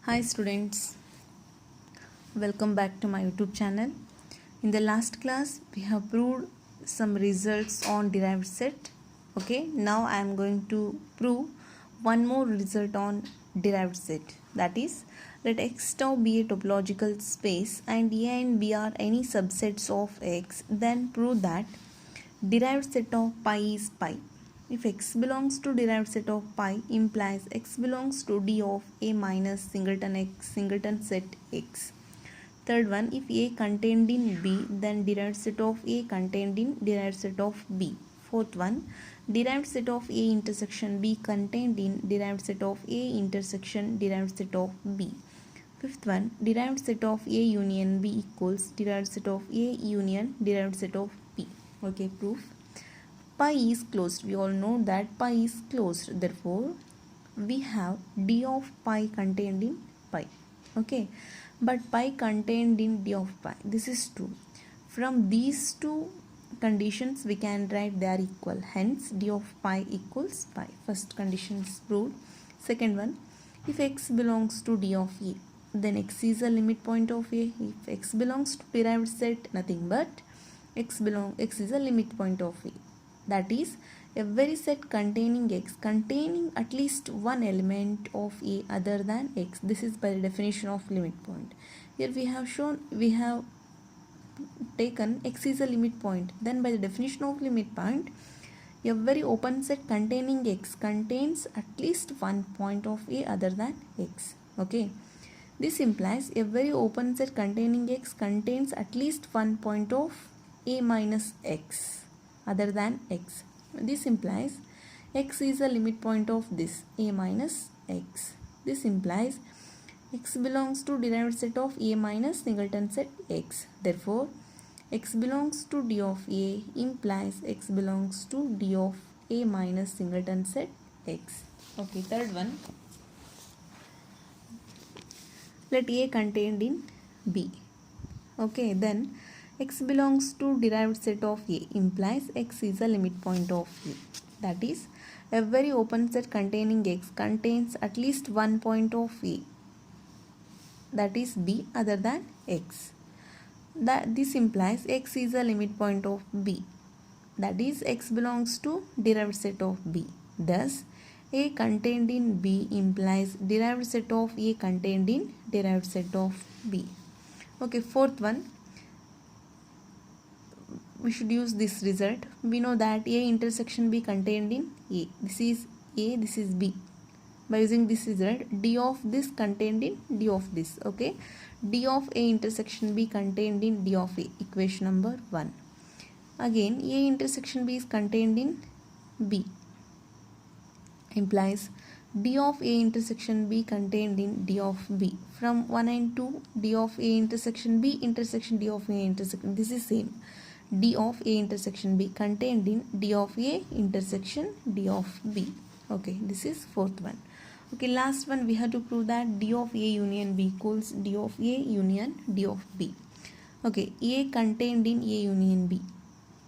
Hi students, welcome back to my YouTube channel. In the last class we have proved some results on derived set. Okay, now I am going to prove one more result on derived set. That is, let X tau be a topological space and A and B are any subsets of X, then prove that derived set of pi is pi. If X belongs to derived set of pi implies X belongs to D of A minus singleton X singleton set X. Third one, if A contained in B, then derived set of A contained in derived set of B. Fourth one, derived set of A intersection B contained in derived set of A intersection derived set of B. Fifth one, derived set of A union B equals derived set of A union derived set of B. Okay, proof. Pi is closed. We all know that pi is closed. Therefore, we have D of pi contained in pi. Okay, but pi contained in D of pi. This is true. From these two conditions, we can write they are equal. Hence, D of pi equals pi. First condition is proved. Second one, if X belongs to D of A, then X is a limit point of A. If X belongs to derived set, nothing but X is a limit point of A. That is, every set containing X containing at least one element of A other than X. This is by the definition of limit point. Here we have taken X is a limit point. Then by the definition of limit point, every open set containing X contains at least one point of A other than X. Okay. This implies every open set containing X contains at least one point of A minus X other than X. This implies X is a limit point of this A minus X. This implies X belongs to derived set of A minus singleton set X. Therefore, X belongs to D of A implies X belongs to D of A minus singleton set X. Okay, third one. Let A contained in B. Okay, then X belongs to derived set of A implies X is a limit point of A. That is, every open set containing X contains at least one point of A, that is B other than X. This implies X is a limit point of B. That is, X belongs to derived set of B. Thus, A contained in B implies derived set of A contained in derived set of B. Okay, fourth one. We should use this result. We know that A intersection B contained in A. This is A, this is B. By using this result, D of this contained in D of this. Okay. D of A intersection B contained in D of A. Equation number 1. Again, A intersection B is contained in B. Implies D of A intersection B contained in D of B. From 1 and 2, D of A intersection B intersection D of A intersection. This is same. D of A intersection B contained in D of A intersection D of B. Okay, this is fourth one. Okay, last one we have to prove that D of A union B equals D of A union D of B. Okay, A contained in A union B.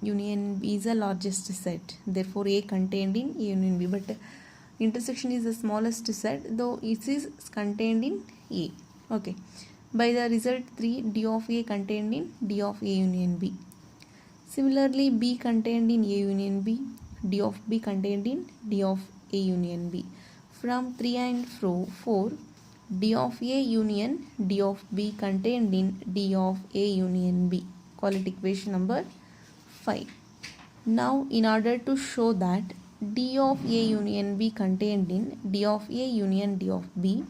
Union B is the largest set. Therefore, A contained in A union B. But intersection is the smallest set, though it is contained in A. Okay. By the result 3, D of A contained in D of A union B. Similarly, B contained in A union B, D of B contained in D of A union B. From 3 and 4, D of A union D of B contained in D of A union B. Call it equation number 5. Now, in order to show that D of A union B contained in D of A union D of B,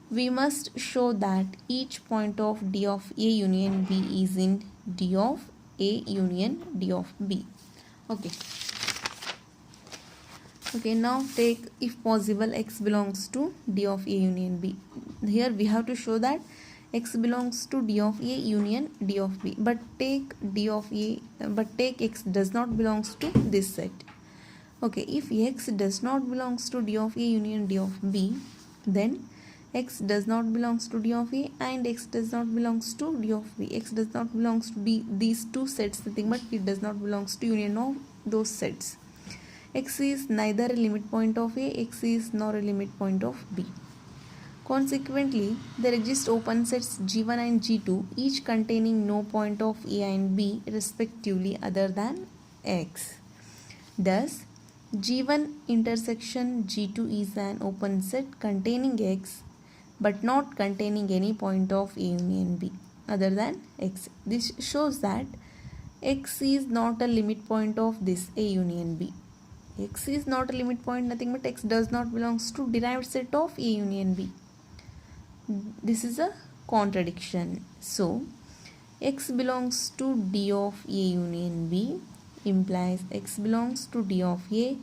we must show that each point of D of A union B is in D of A union D of B. Okay. Okay, now take, if possible, X belongs to D of A union B. Here we have to show that X belongs to D of A union D of B. But take X does not belongs to this set. Okay, if X does not belongs to D of A union D of B, then X does not belongs to D of A and X does not belongs to D of B. X does not belongs to these two sets, nothing but it does not belongs to union of those sets. X is neither a limit point of A, X is nor a limit point of B. Consequently, there exist open sets G1 and G2, each containing no point of A and B respectively other than X. Thus, G1 intersection G2 is an open set containing X but not containing any point of A union B other than X. This shows that X is not a limit point of this A union B. X is not a limit point, nothing but X does not belongs to derived set of A union B. This is a contradiction. So, X belongs to D of A union B implies X belongs to D of A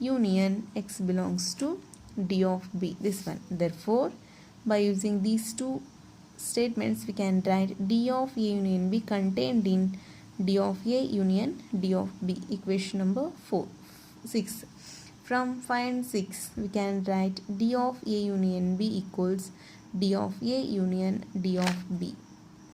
union X belongs to D of B. This one. Therefore, by using these two statements, we can write D of A union B contained in D of A union D of B. Equation number 6. From 5 and 6, we can write D of A union B equals D of A union D of B.